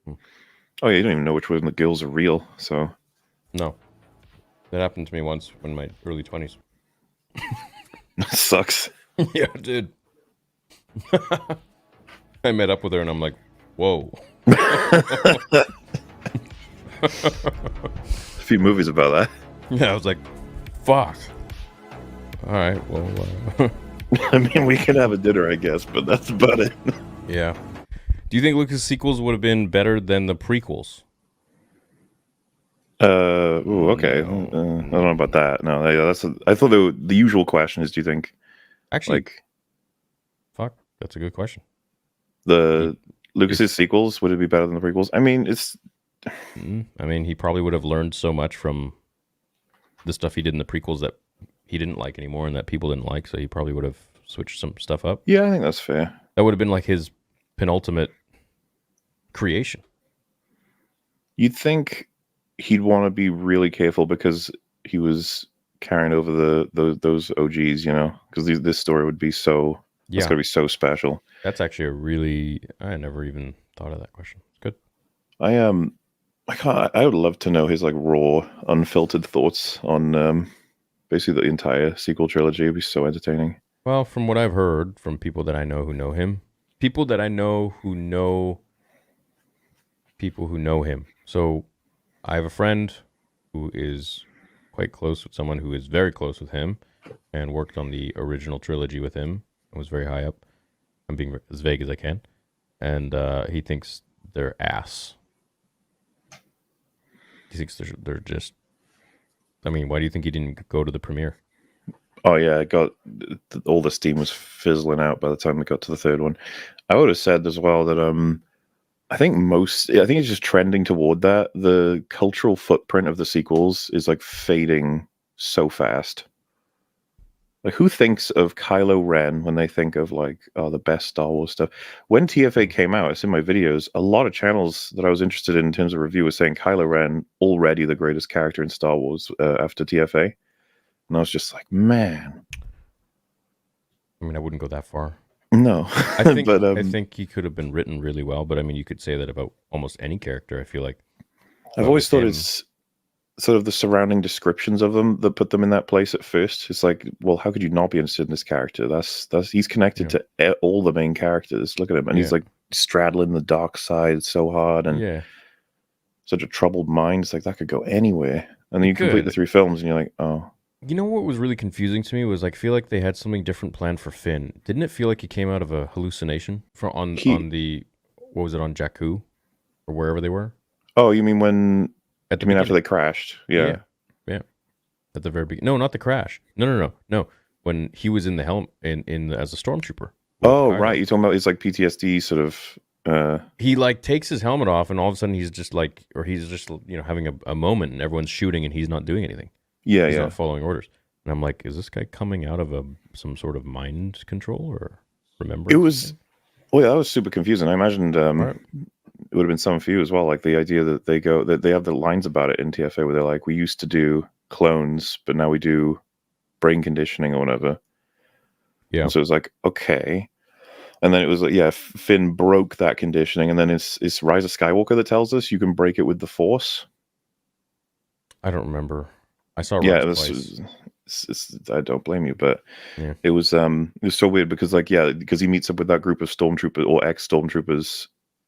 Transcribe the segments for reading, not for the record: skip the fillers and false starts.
Oh yeah, you don't even know which one of the girls are real. So No, that happened to me once in my early 20s. that sucks. Yeah, dude. I met up with her and I'm like, whoa. A few movies about that. Yeah, I was like, fuck. All right, well, I mean, we can have a dinner, I guess, but that's about it. yeah. Do you think Lucas' sequels would have been better than the prequels? Ooh, okay. No. I don't know about that. No, yeah, I thought the usual question is, do you think Actually, like fuck, that's a good question. the Is Lucas's sequels would it be better than the prequels? I mean, it's I mean, he probably would have learned so much from the stuff he did in the prequels that he didn't like anymore and that people didn't like, so he probably would have switched some stuff up. yeah, I think that's fair. That would have been like his penultimate creation. You'd think he'd want to be really careful because he was carrying over those OGs, you know, because this story would be so it's Yeah, gonna be so special. that's actually a really I never even thought of that question. It's good. I I can't. I would love to know his like raw, unfiltered thoughts on basically the entire sequel trilogy. It'd be so entertaining. Well, from what I've heard from people that I know who know him, people that I know who know people who know him. So I have a friend who is quite close with someone who is very close with him and worked on the original trilogy with him and was very high up. I'm being as vague as I can. And he thinks they're ass. He thinks they're just. I mean, why do you think he didn't go to the premiere? Oh yeah, it got all the steam was fizzling out by the time it got to the third one. I would have said as well that I think it's just trending toward that. The cultural footprint of the sequels is like fading so fast. Like, who thinks of Kylo Ren when they think of like, oh, the best Star Wars stuff? When TFA came out, it's in my videos. A lot of channels that I was interested in terms of review were saying Kylo Ren already the greatest character in Star Wars after TFA, and I was just like, man, I mean, I wouldn't go that far. no. I think But I think he could have been written really well, but I mean, you could say that about almost any character. I feel like, I've but always with thought him, it's sort of the surrounding descriptions of them that put them in that place at first. It's like, well, how could you not be interested in this character? That's he's connected yeah, to all the main characters. Look at him, and he's yeah, like straddling the dark side so hard, and yeah, such a troubled mind. It's like that could go anywhere. And then it you complete the could. three films, and you're like, oh, You know what was really confusing to me was like, I feel like they had something different planned for Finn. Didn't it feel like he came out of a hallucination from he. on the what was it on Jakku or wherever they were Oh, you mean when? at the You mean after beginning? they crashed? Yeah. Yeah, yeah, at the very beginning. No, not the crash. No. When he was in the helm in as a stormtrooper with Oh, right. Kylo, You're talking about his like PTSD sort of. he like takes his helmet off, and all of a sudden he's just like, or he's just having a moment, and everyone's shooting, and he's not doing anything. Yeah, He's yeah. not following orders. And I'm like, is this guy coming out of some sort of mind control or It remembrance was. thing? Oh, yeah, that was super confusing. I imagined Right. it would have been some for you as well. Like the idea that they have the lines about it in TFA where they're like, we used to do clones, but now we do brain conditioning or whatever. Yeah. And so it was like, okay. And then it was like, yeah, Finn broke that conditioning, and then it's Rise of Skywalker that tells us you can break it with the Force. I don't remember. I saw Yeah, Rise this twice. I don't blame you, but Yeah. it was so weird because like because he meets up with that group of stormtroopers or ex stormtroopers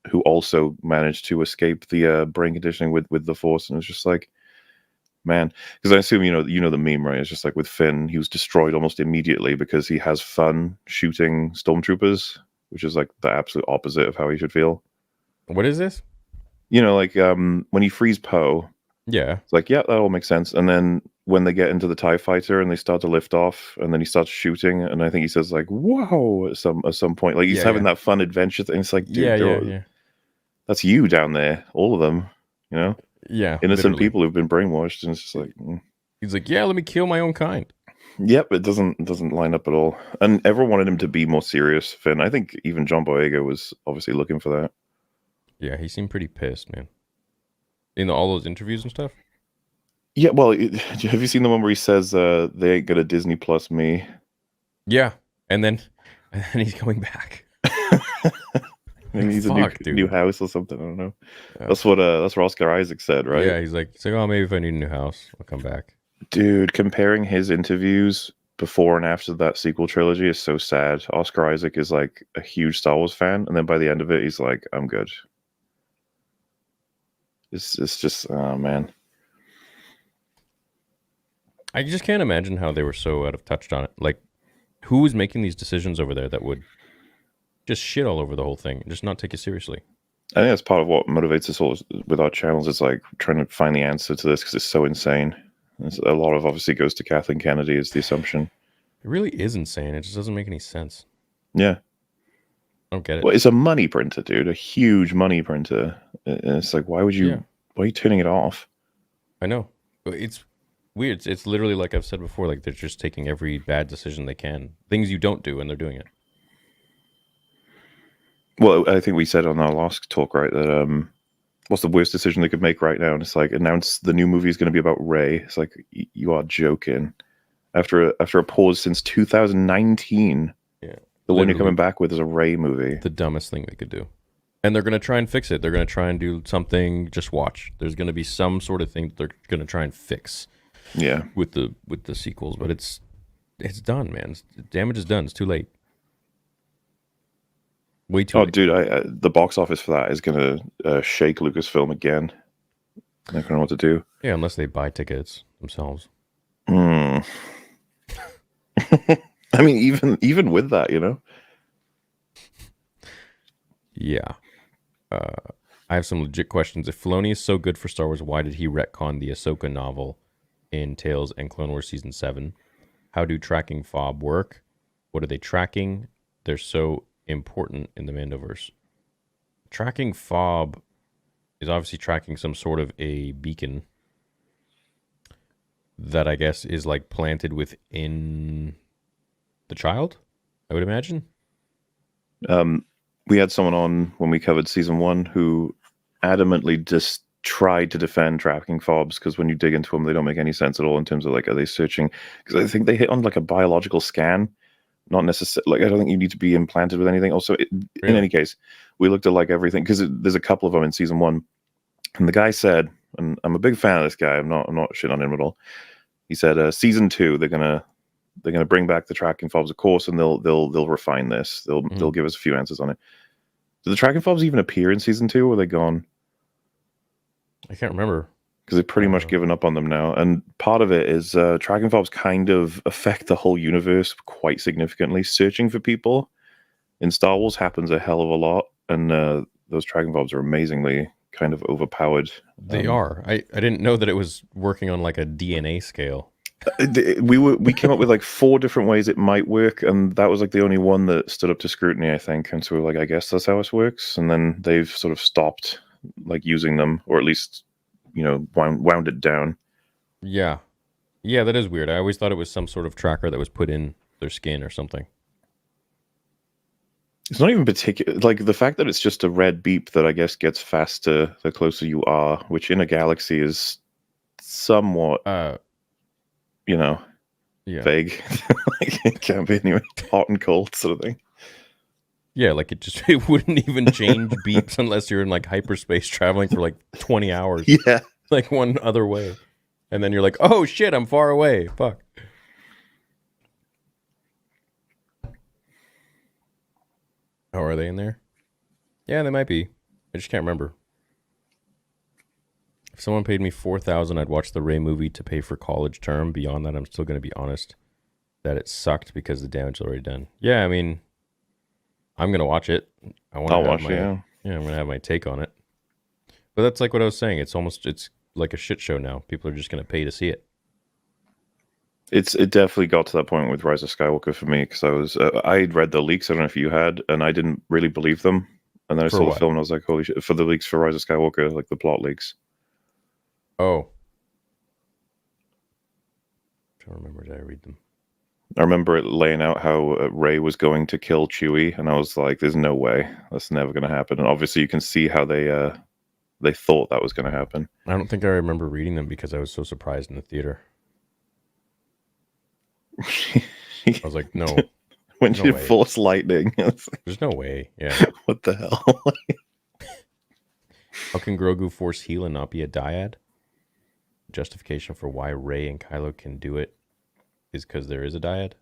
who also managed to escape the brain conditioning with the Force, and it was just like, man, because I assume you know the meme, right? It's just like with Finn, he was destroyed almost immediately because he has fun shooting stormtroopers, which is like the absolute opposite of how he should feel. What is this? You know, like when he frees Poe, Yeah. it's like, yeah, that all makes sense. And then when they get into the TIE fighter and they start to lift off, and then he starts shooting, and I think he says like, "Whoa!" at some point, like he's Yeah. having Yeah. that fun adventure thing. It's like, dude, Yeah. Yeah. Yeah. that's you down there, all of them, you know, Yeah. innocent Literally. people who've been brainwashed, and it's just like, He's like, yeah, let me kill my own kind. yep, it doesn't line up at all. And everyone wanted him to be more serious, Finn. I think even John Boyega was obviously looking for that. Yeah, he seemed pretty pissed, man. In all those interviews and stuff. Yeah, well, have you seen the one where he says they ain't gonna Disney Plus me? Yeah. And then he's going back. Maybe he's a Fuck, new dude. house or something. I don't know. Yeah. That's what Oscar Isaac said, right? Yeah, he's like, oh, maybe if I need a new house, I'll come back. Dude, comparing his interviews before and after that sequel trilogy is so sad. Oscar Isaac is like a huge Star Wars fan, and then by the end of it, he's like, "I'm good." It's just, oh man. I just can't imagine how they were so out of touch on it. Like, who was making these decisions over there that would just shit all over the whole thing and just not take it seriously? I think that's part of what motivates us all with our channels. It's like trying to find the answer to this because it's so insane. A lot of obviously goes to Kathleen Kennedy is the assumption. It really is insane. It just doesn't make any sense. Yeah. I don't get it. Well, it's a money printer, dude. A huge money printer. And it's like, why are you turning it off? I know. It's weird. It's literally like I've said before, like they're just taking every bad decision they can. Things you don't do and they're doing it. Well, I think we said on our last talk, right, that what's the worst decision they could make right now? And it's like, announce the new movie is going to be about Rey. It's like, you are joking. After a pause since 2019, yeah, the one you're coming back with is a Rey movie. The dumbest thing they could do. And they're going to try and fix it. They're going to try and do something. Just watch. There's going to be some sort of thing that they're going to try and fix. Yeah, with the sequels, but it's done, man. The damage is done. It's too late. Way too late. Dude, the box office for that is going to shake Lucasfilm again. They don't know what to do. Yeah, unless they buy tickets themselves. I mean, even with that, you know. Yeah. I have some legit questions. If Filoni is so good for Star Wars, why did he retcon the Ahsoka novel in Tales and Clone Wars Season 7? How do tracking fob work? What are they tracking? They're so important in the Mandoverse. Tracking fob is obviously tracking some sort of a beacon that I guess is like planted within the child, I would imagine. We had someone on when we covered Season 1 who adamantly just tried to defend tracking fobs because when you dig into them, they don't make any sense at all in terms of like, are they searching? Because I think they hit on like a biological scan, not necessarily. Like, I don't think you need to be implanted with anything. Also, in any case, we looked at like everything because there's a couple of them in Season 1, and the guy said, and I'm a big fan of this guy. I'm not shitting on him at all. He said, Season 2, they're gonna bring back the tracking fobs, of course, and they'll refine this. They'll give us a few answers on it. Do the tracking fobs even appear in Season 2, or are they gone? I can't remember. Because they've pretty much given up on them now. And part of it is tracking fobs kind of affect the whole universe quite significantly. Searching for people in Star Wars happens a hell of a lot, and those tracking fobs are amazingly kind of overpowered. They are. I didn't know that it was working on like a DNA scale. We came up with like 4 different ways it might work, and that was like the only one that stood up to scrutiny, I think. And so we're like, I guess that's how it works. And then they've sort of stopped like using them, or at least, you know, wound it down. Yeah, that is weird. I always thought it was some sort of tracker that was put in their skin or something. It's not even particular, like the fact that it's just a red beep that I guess gets faster the closer you are, which in a galaxy is somewhat you know, vague. Like, it can't be anyway, hot and cold sort of thing. Yeah, like it wouldn't even change beeps unless you're in like hyperspace traveling for like 20 hours. Yeah. Like one other way. And then you're like, oh shit, I'm far away. Fuck. Oh, are they in there? Yeah, they might be. I just can't remember. If someone paid me $4,000, I'd watch the Rey movie to pay for college term. Beyond that, I'm still going to be honest that it sucked because the damage is already done. Yeah, I mean, I'm going to watch it. I'll watch it, yeah. Yeah, I'm going to have my take on it. But that's like what I was saying. It's like a shit show now. People are just going to pay to see it. It definitely got to that point with Rise of Skywalker for me, because I'd read the leaks. I don't know if you had, and I didn't really believe them. And then I saw the film, and I was like, holy shit! For the leaks for Rise of Skywalker, like the plot leaks. Oh, I don't remember. Did I read them? I remember it laying out how Rey was going to kill Chewie, and I was like, "There's no way. That's never going to happen." And obviously, you can see how they thought that was going to happen. I don't think I remember reading them because I was so surprised in the theater. I was like, no. when No you way. force lightning. It's like, There's no way. Yeah. what the hell? How can Grogu force heal and not be a dyad? Justification for why Rey and Kylo can do it is because there is a dyad.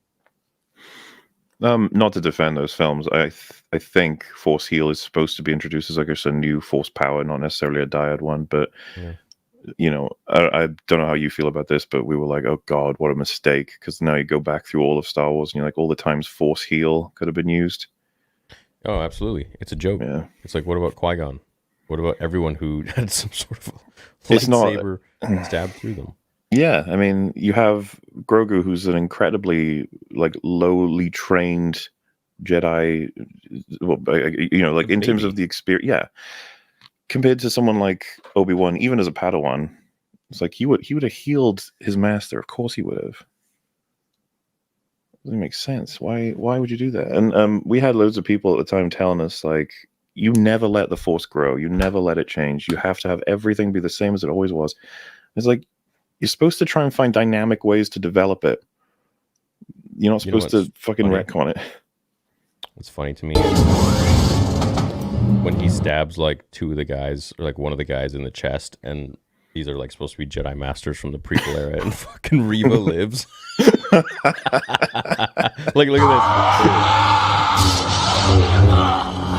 Not to defend those films. I think Force Heal is supposed to be introduced as like a new Force power, not necessarily a dyad one. But Yeah. you know, I don't know how you feel about this, but we were like, oh god, what a mistake! Because now you go back through all of Star Wars, and you're like, all the times Force Heal could have been used. Oh, absolutely. It's a joke. Yeah. It's like, what about Qui-Gon? What about everyone who had some sort of It's not- lightsaber stabbed through them? Yeah, I mean, you have Grogu, who's an incredibly like lowly trained Jedi. Well, you know, like A in terms baby. of the experience, yeah. Compared to someone like Obi-Wan, even as a Padawan, it's like he would have healed his master. Of course, he would have. Doesn't make sense. Why would you do that? And we had loads of people at the time telling us like, you never let the Force grow. You never let it change. You have to have everything be the same as it always was. It's like, you're supposed to try and find dynamic ways to develop it. You're not You know supposed to what's fucking funny? wreck on it. What's funny to me is when he stabs like two of the guys, or like one of the guys in the chest, and these are like supposed to be Jedi Masters from the prequel era, and fucking Reva lives. Like, look at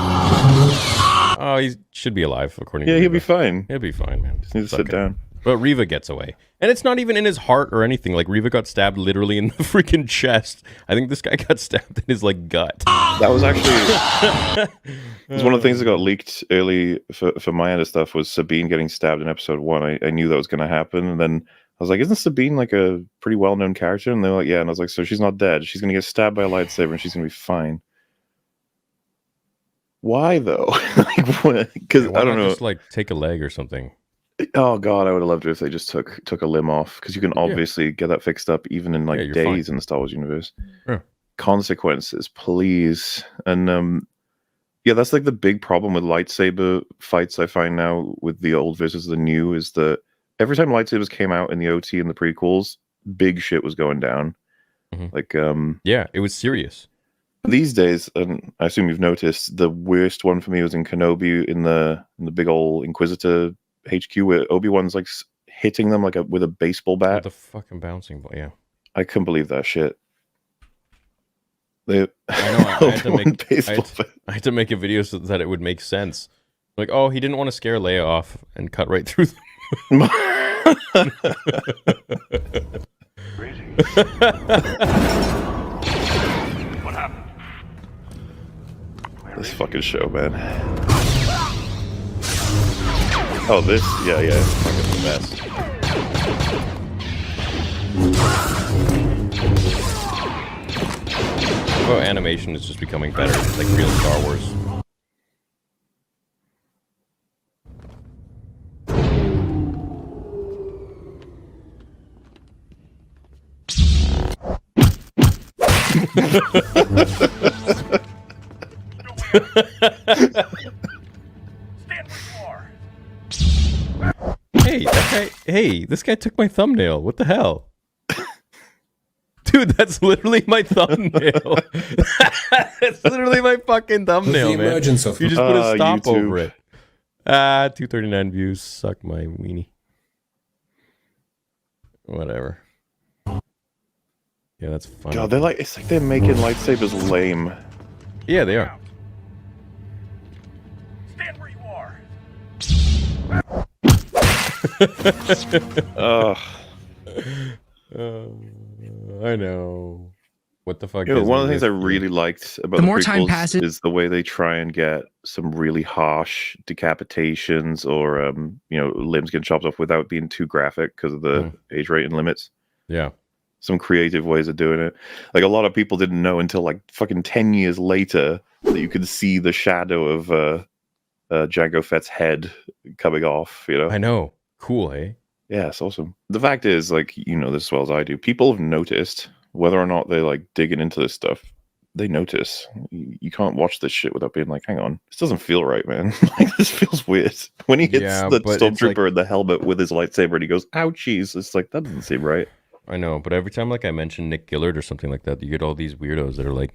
this. Oh, he should be alive, according to Yeah, he'll be Reva. fine. He'll be fine, man. Just need to Fuck sit it. down. But Reva gets away. And it's not even in his heart or anything. Like, Reva got stabbed literally in the freaking chest. I think this guy got stabbed in his, like, gut. That was actually it was one of the things that got leaked early for my end of stuff was Sabine getting stabbed in episode 1. I knew that was going to happen, and then I was like, "Isn't Sabine like a pretty well-known character?" And they're like, "Yeah," and I was like, "So she's not dead? She's going to get stabbed by a lightsaber, and she's going to be fine." Why though? Because Why I don't not know. just, like, take a leg or something? Oh god, I would have loved it if they just took a limb off, because you can obviously get that fixed up even in like Yeah, you're days fine. in the Star Wars universe. Yeah. Consequences, please. And yeah, that's like the big problem with lightsaber fights I find now with the old versus the new is that every time lightsabers came out in the OT and the prequels, big shit was going down. Mhm. Like Yeah, it was serious. these days, and I assume you've noticed, the worst one for me was in Kenobi in the big old Inquisitor HQ where Obi-Wan's like hitting them like with a baseball With bat. the fucking bouncing ball, yeah. I couldn't believe that shit. I know, I had to make- baseball bat. I had to make a video so that it would make sense. Like, oh, he didn't want to scare Leia off and cut right through them. What happened? This fucking show, man. Oh, this? Yeah, it's fucking the best. Oh, animation is just becoming better. It's like real Star Wars. Stand where you are. Hey, this guy took my thumbnail. What the hell? Dude, that's literally my thumbnail. That's literally my fucking thumbnail, the man. emergence of You just put a stop YouTube. over it. 239 views. Suck my weenie. Whatever. Yeah, that's funny. God, it's like they're making lightsabers lame. Yeah, they are. Stand where you are. Ugh. I know. What the fuck? You know, is one it of the things I with- really liked about The the more time prequels passes- is the way they try and get some really harsh decapitations or limbs getting chopped off without being too graphic because of the age rating limits. Yeah. Some creative ways of doing it. Like a lot of people didn't know until like fucking 10 years later that you could see the shadow of Jango Fett's head coming off, you know? I know. Cool, eh? Yeah, it's awesome. The fact is, like, you know this as well as I do, people have noticed whether or not they're like digging into this stuff. They notice. You can't watch this shit without being like, hang on, this doesn't feel right, man. Like, this feels weird. When he hits Yeah, the but it's stormtrooper like- in the helmet with his lightsaber and he goes, ouchies, it's like, that doesn't seem right. I know, but every time like I mention Nick Gillard or something like that, you get all these weirdos that are like,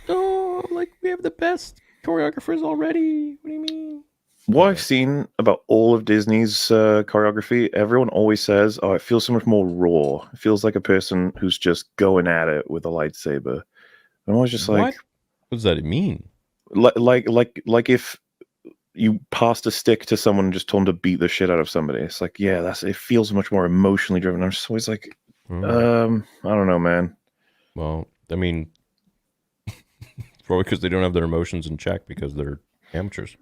Oh, like we have the best choreographers already. What do you mean? What I've seen about all of Disney's choreography, everyone always says, "Oh, it feels so much more raw. It feels like a person who's just going at it with a lightsaber." I'm always just What? like, What does that mean? like if you passed a stick to someone and just told them to beat the shit out of somebody. It's like, yeah, it feels much more emotionally driven. I'm just always like, I don't know, man. Well, I mean, probably because they don't have their emotions in check because they're amateurs.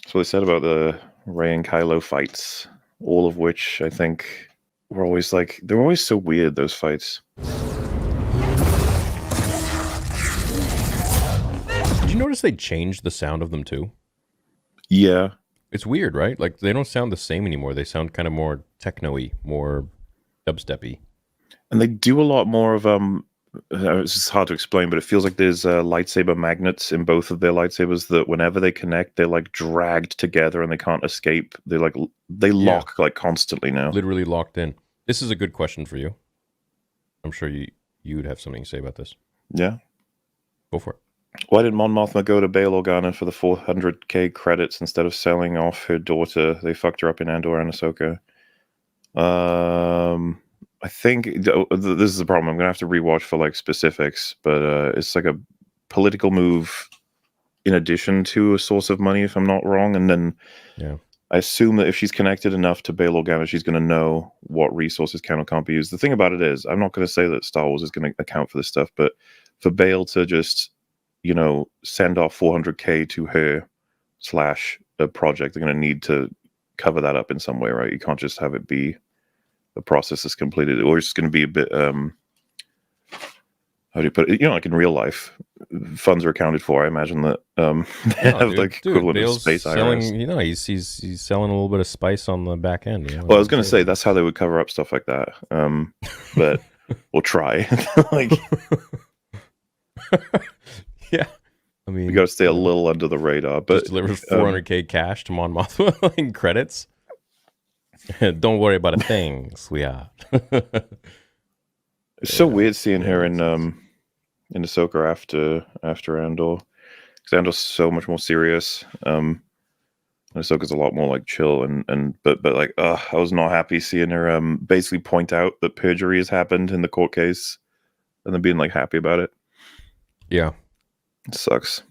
That's what they said about the Rey and Kylo fights, all of which I think were always like, they're always so weird, those fights. Did you notice they changed the sound of them too? Yeah. It's weird, right? Like they don't sound the same anymore. They sound kind of more techno-y, more dubstep-y. And they do a lot more of it's just hard to explain, but it feels like there's lightsaber magnets in both of their lightsabers that whenever they connect, they're like dragged together and they can't escape. They lock like constantly now. Literally locked in. This is a good question for you. I'm sure you'd have something to say about this. Yeah. Go for it. Why did Mon Mothma go to Bail Organa for the 400k credits instead of selling off her daughter? They fucked her up in Andor and Ahsoka. I think this is the problem. I'm gonna have to rewatch for like specifics, but it's like a political move in addition to a source of money, if I'm not wrong. And then I assume that if she's connected enough to Bail Organa, she's going to know what resources can or can't be used. The thing about it is, I'm not going to say that Star Wars is going to account for this stuff, but for Bail to just, send off 400k to her / a project, they're going to need to cover that up in some way, right? You can't just have it be a process that's completed, or it's just going to be a bit how do you put it? Like in real life, funds are accounted for. I imagine that they have like equivalent of space selling, IRS. He's selling a little bit of spice on the back end. Well, I was going to say that's how they would cover up stuff like that. But we'll try. Like, yeah, I mean, we got to stay a little under the radar. But just delivers 400k cash to Mon Mothma in credits. Don't worry about a thing, sweetheart. It's so weird seeing her in Ahsoka after Andor, because Andor's so much more serious. Ahsoka's a lot more like chill but like I was not happy seeing her basically point out that perjury has happened in the court case, and then being like happy about it. Yeah, it sucks.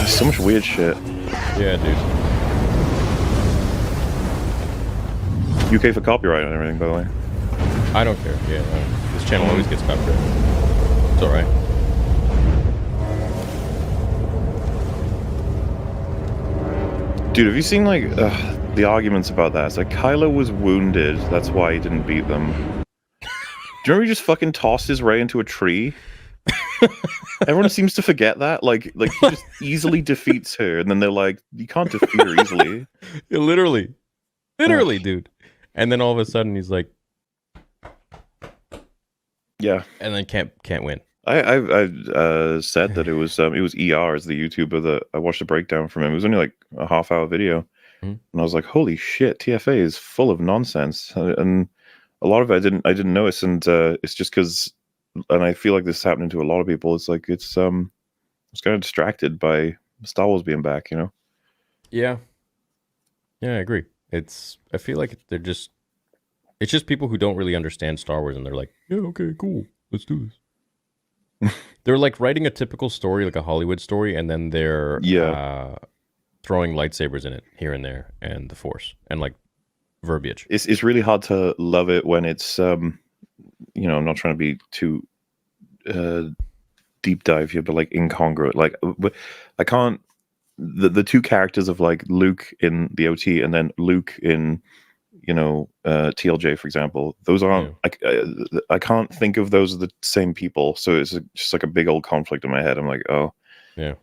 So much weird shit. Yeah, dude. UK for copyright and everything, by the way. I don't care. Yeah, this channel always gets copyright. It's all right. Dude, have you seen like the arguments about that? It's like Kylo was wounded, that's why he didn't beat them. Do you remember he just fucking tossed his Rey into a tree? Everyone seems to forget that. Like he just easily defeats her, and then they're like, "You can't defeat her easily." Yeah, literally, dude. And then all of a sudden, he's like, "Yeah," and then can't win. I said that it was ER as the YouTuber that I watched a breakdown from him. It was only like a half-hour video, and I was like, "Holy shit, TFA is full of nonsense," and a lot of it I didn't notice, and it's just because. And I feel like this is happening to a lot of people. It's like it's kind of distracted by Star Wars being back, Yeah, I agree. I feel like it's just people who don't really understand Star Wars, and they're like, yeah, okay, cool, let's do this. They're like writing a typical story, like a Hollywood story, and then they're throwing lightsabers in it here and there, and the Force, and like verbiage. It's really hard to love it when it's I'm not trying to be too deep dive here, but like incongruent. Like I can't. The two characters of like Luke in the OT and then Luke in TLJ, for example. Those aren't. I can't think of those as the same people. So it's just like a big old conflict in my head. I'm like, oh yeah.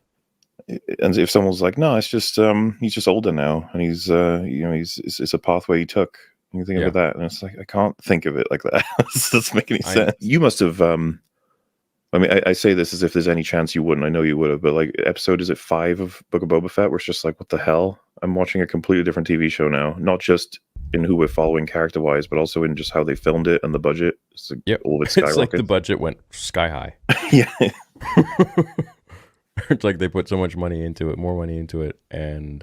And if someone's like, no, it's just he's just older now, and he's it's a pathway he took. You think about that, and it's like I can't think of it like that. It doesn't make any sense. You must have. I mean, I say this as if there's any chance you wouldn't. I know you would have, but like, episode is it 5 of Book of Boba Fett, where it's just like, what the hell? I'm watching a completely different TV show now, not just in who we're following character wise, but also in just how they filmed it and the budget. It's like Yep. all of it It's like the skyrockets. budget went sky high. Yeah. It's like they put so much money into it, more money into it, and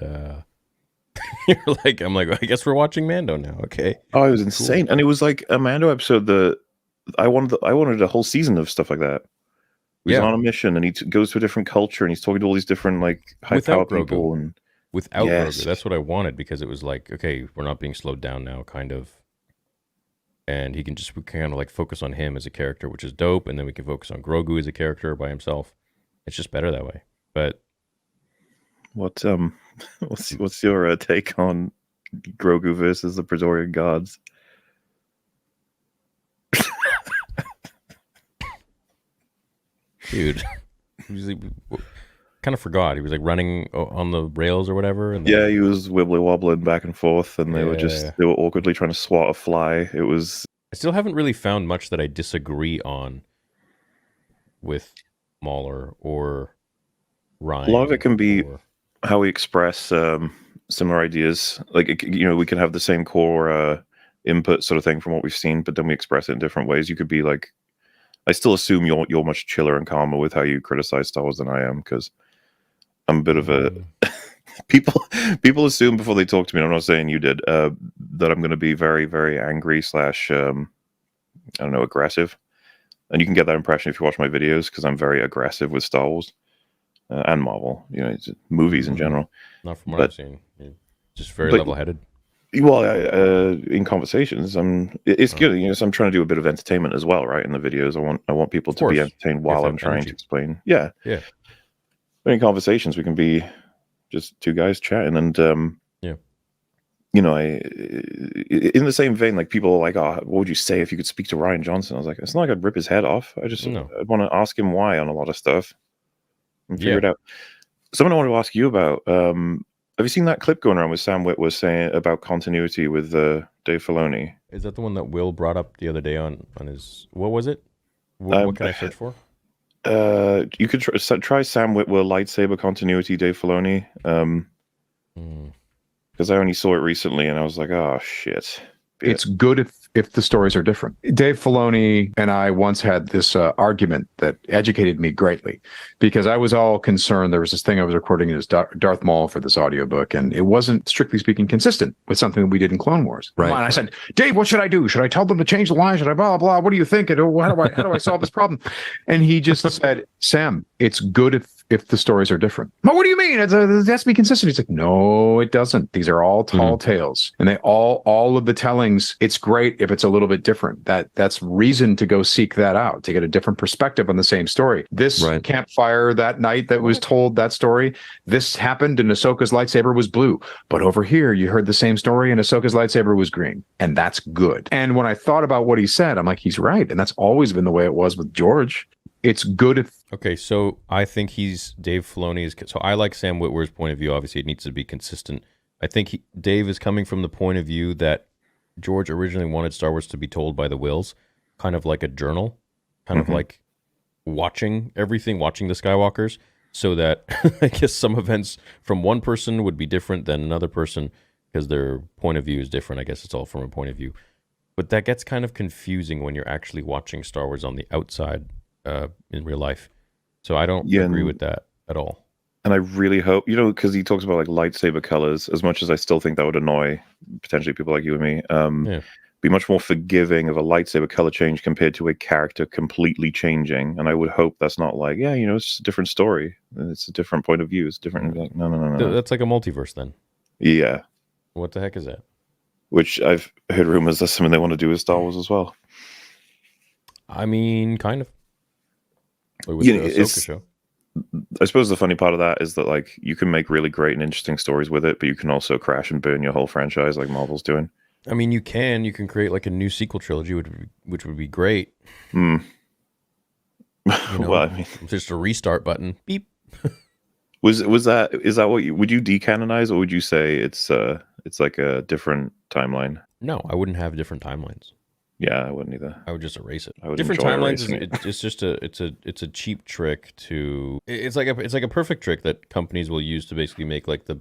you're like, I'm like, I guess we're watching Mando now. Okay. Oh, it was insane, and it was like a Mando episode. I wanted a whole season of stuff like that. He's on a mission, and he goes to a different culture, and he's talking to all these different like high power people, and without Grogu. That's what I wanted, because it was like, okay, we're not being slowed down now, kind of, and we can kind of like focus on him as a character, which is dope, and then we can focus on Grogu as a character by himself. It's just better that way. But what's your take on Grogu versus the Praetorian Guards? Dude, kind of forgot. He was like running on the rails or whatever. And yeah, he was wibbly wobbling back and forth, and they were awkwardly trying to swat a fly. It was. I still haven't really found much that I disagree on with MauLer or Ryan. A lot of it can be how we express similar ideas. Like, we can have the same core input sort of thing from what we've seen, but then we express it in different ways. You could be like, I still assume you're much chiller and calmer with how you criticize Star Wars than I am, because I'm a bit of a people assume before they talk to me. I'm not saying you did that I'm going to be very, very angry / I don't know, aggressive, and you can get that impression if you watch my videos, because I'm very aggressive with Star Wars and Marvel. Movies in general. Not from what I've seen. You're just very level-headed. Well, in conversations, it's good. So I'm trying to do a bit of entertainment as well, right? In the videos, I want people to be entertained while I'm trying to explain. Yeah. But in conversations, we can be just two guys chatting, and in the same vein, like people are like, "Oh, what would you say if you could speak to Ryan Johnson?" I was like, "It's not like I'd rip his head off. I want to ask him why on a lot of stuff and figure it out." Something I wanted to ask you about. Have you seen that clip going around with Sam Witwer saying about continuity with Dave Filoni? Is that the one that Will brought up the other day on his... What was it? What can I search for? You could try Sam Witwer lightsaber continuity Dave Filoni. Because I only saw it recently, and I was like, oh, shit. It's good if the stories are different. Dave Filoni and I once had this argument that educated me greatly, because I was all concerned. There was this thing I was recording as Darth Maul for this audiobook, and it wasn't, strictly speaking, consistent with something that we did in Clone Wars. Right. And I said, Dave, what should I do? Should I tell them to change the line? Should I blah, blah, blah? What do you think? How do I solve this problem? And he just said, Sam, it's good if the stories are different. Well, what do you mean? It has to be consistent. He's like, no, it doesn't. These are all tall tales, and they all of the tellings. It's great if it's a little bit different. That's reason to go seek that out, to get a different perspective on the same story. This campfire that night that was told that story, this happened and Ahsoka's lightsaber was blue, but over here you heard the same story and Ahsoka's lightsaber was green, and that's good. And when I thought about what he said, I'm like, he's right, and that's always been the way it was with George. It's good if... Okay, so I think Dave Filoni is... So I like Sam Witwer's point of view. Obviously, it needs to be consistent. I think Dave is coming from the point of view that George originally wanted Star Wars to be told by the Wills, kind of like a journal, kind of like watching everything, watching the Skywalkers, so that I guess some events from one person would be different than another person because their point of view is different. I guess it's all from a point of view. But that gets kind of confusing when you're actually watching Star Wars on the outside in real life. So I don't agree with that at all. And I really hope, because he talks about like lightsaber colors, as much as I still think that would annoy potentially people like you and me, be much more forgiving of a lightsaber color change compared to a character completely changing. And I would hope that's not like, it's just a different story. It's a different point of view. It's different. Like, no. That's like a multiverse then. Yeah. What the heck is that? Which I've heard rumors that's something they want to do with Star Wars as well. I mean, kind of. With the Ahsoka show. I suppose the funny part of that is that like you can make really great and interesting stories with it, but you can also crash and burn your whole franchise like Marvel's doing. I mean, you can create like a new sequel trilogy, which would be great. Well, I mean, just a restart button. Beep. Is that what would you decanonize, or would you say it's like a different timeline? No, I wouldn't have different timelines. Yeah, I wouldn't either. I would just erase it. Different timelines. It's just a cheap trick to. It's like a perfect trick that companies will use to basically make like the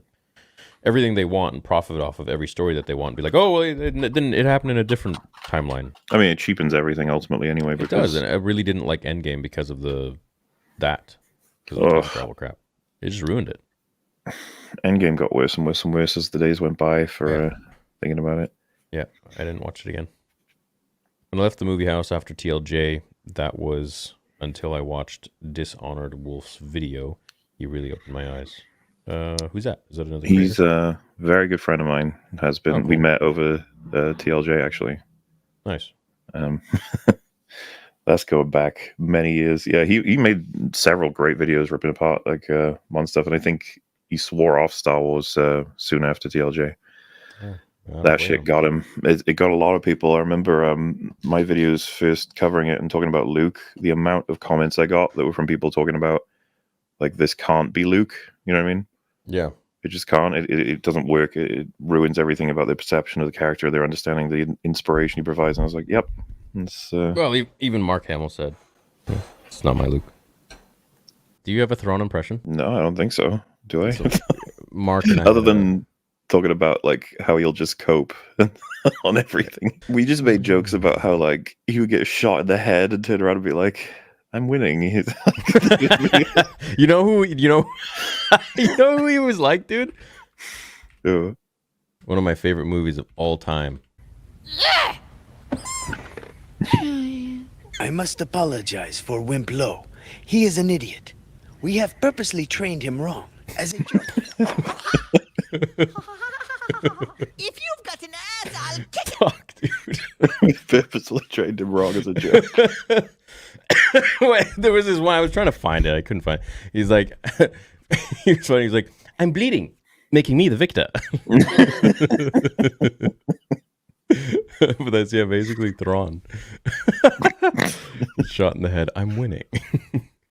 everything they want and profit off of every story that they want. Be like, oh, well, it happened in a different timeline. I mean, it cheapens everything ultimately anyway. It does, and I really didn't like Endgame because of the time travel crap. It just ruined it. Endgame got worse and worse and worse as the days went by for thinking about it. Yeah, I didn't watch it again. When I left the movie house after TLJ, that was until I watched Dishonored Wolf's video. He really opened my eyes. Who's that? Is that another? He's a very good friend of mine. Has been. Oh, cool. We met over TLJ actually. Nice. That's going back many years. Yeah, he made several great videos ripping apart like Mon stuff, and I think he swore off Star Wars soon after TLJ. That shit got him. It got a lot of people. I remember my videos first covering it and talking about Luke. The amount of comments I got that were from people talking about like this can't be Luke. You know what I mean? Yeah. It just can't. It doesn't work. It ruins everything about their perception of the character, their understanding, the inspiration he provides. And I was like, yep. Well, even Mark Hamill said, it's not my Luke. Do you have a Thrawn impression? No, I don't think so. Do I? So, Mark and I other than talking about like how he'll just cope on everything. We just made jokes about how like he would get shot in the head and turn around and be like, I'm winning. You know who he was like, dude? Who? One of my favorite movies of all time. Yeah! I must apologize for Wimp Lo. He is an idiot. We have purposely trained him wrong as a joke. If you've got an ass, I'll kick it. Fuck, dude. We purposely trained him wrong as a joke. Wait, there was this one. I was trying to find it. I couldn't find it. He's like, he was funny. He's like, I'm bleeding, making me the victor. But that's, yeah, basically Thrawn. Shot in the head. I'm winning.